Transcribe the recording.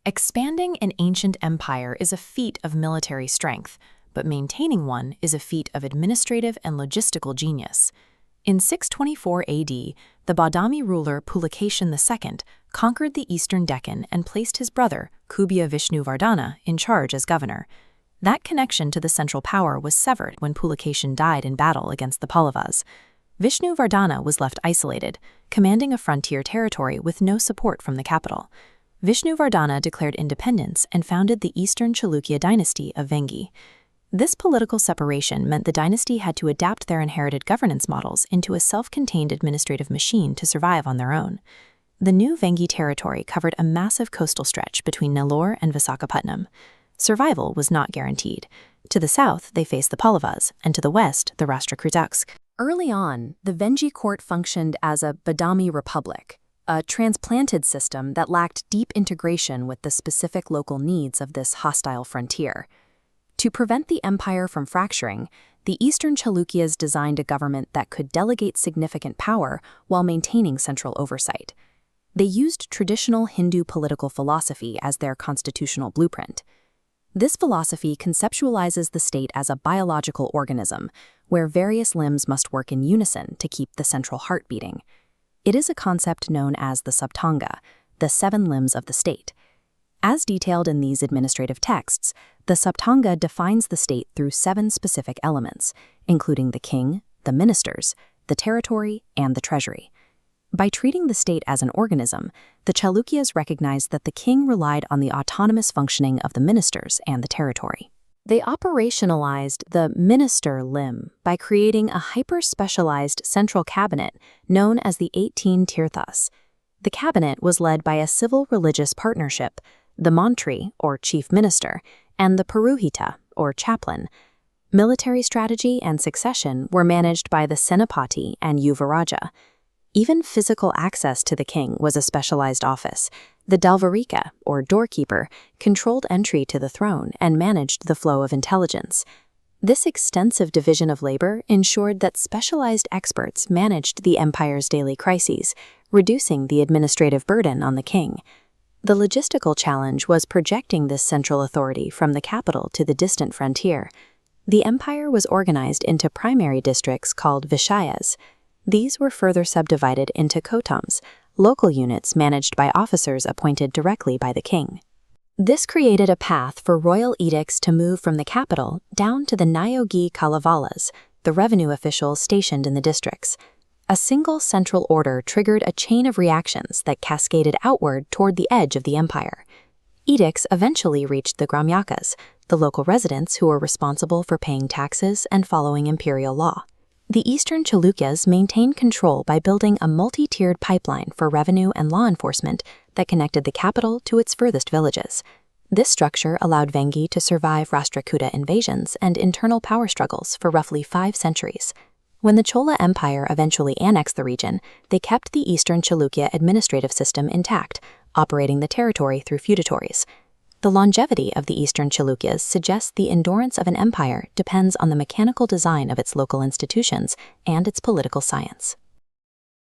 Expanding an ancient empire is a feat of military strength, but maintaining one is a feat of administrative and logistical genius. In 624 AD, the Badami ruler Pulakeshin II conquered the eastern Deccan and placed his brother, Kubya Vishnuvardhana, in charge as governor. That connection to the central power was severed when Pulakeshin died in battle against the Pallavas. Vishnuvardhana was left isolated, commanding a frontier territory with no support from the capital. Vishnuvardhana declared independence and founded the Eastern Chalukya dynasty of Vengi. This political separation meant the dynasty had to adapt their inherited governance models into a self-contained administrative machine to survive on their own. The new Vengi territory covered a massive coastal stretch between Nellore and Visakhapatnam. Survival was not guaranteed. To the south, they faced the Pallavas, and to the west, the Rashtrakutaksk. Early on, the Vengi court functioned as a Badami republic, a transplanted system that lacked deep integration with the specific local needs of this hostile frontier. To prevent the empire from fracturing, the Eastern Chalukyas designed a government that could delegate significant power while maintaining central oversight. They used traditional Hindu political philosophy as their constitutional blueprint. This philosophy conceptualizes the state as a biological organism, where various limbs must work in unison to keep the central heart beating. It is a concept known as the Saptanga, the 7 limbs of the state. As detailed in these administrative texts, the Saptanga defines the state through 7 specific elements, including the king, the ministers, the territory, and the treasury. By treating the state as an organism, the Chalukyas recognized that the king relied on the autonomous functioning of the ministers and the territory. They operationalized the minister limb by creating a hyper-specialized central cabinet known as the 18 Tirthas. The cabinet was led by a civil-religious partnership, the Mantri, or chief minister, and the Purohita, or chaplain. Military strategy and succession were managed by the Senapati and Yuvaraja. Even physical access to the king was a specialized office. The Dauvarika, or doorkeeper, controlled entry to the throne and managed the flow of intelligence. This extensive division of labor ensured that specialized experts managed the empire's daily crises, reducing the administrative burden on the king. The logistical challenge was projecting this central authority from the capital to the distant frontier. The empire was organized into primary districts called Vishayas. These were further subdivided into Kottams, local units managed by officers appointed directly by the king. This created a path for royal edicts to move from the capital down to the Nayogi Kalavalas, the revenue officials stationed in the districts. A single central order triggered a chain of reactions that cascaded outward toward the edge of the empire. Edicts eventually reached the Gramyakas, the local residents who were responsible for paying taxes and following imperial law. The Eastern Chalukyas maintained control by building a multi-tiered pipeline for revenue and law enforcement that connected the capital to its furthest villages. This structure allowed Vengi to survive Rashtrakuta invasions and internal power struggles for roughly 5 centuries. When the Chola Empire eventually annexed the region, they kept the Eastern Chalukya administrative system intact, operating the territory through feudatories. The longevity of the Eastern Chalukyas suggests the endurance of an empire depends on the mechanical design of its local institutions and its political science.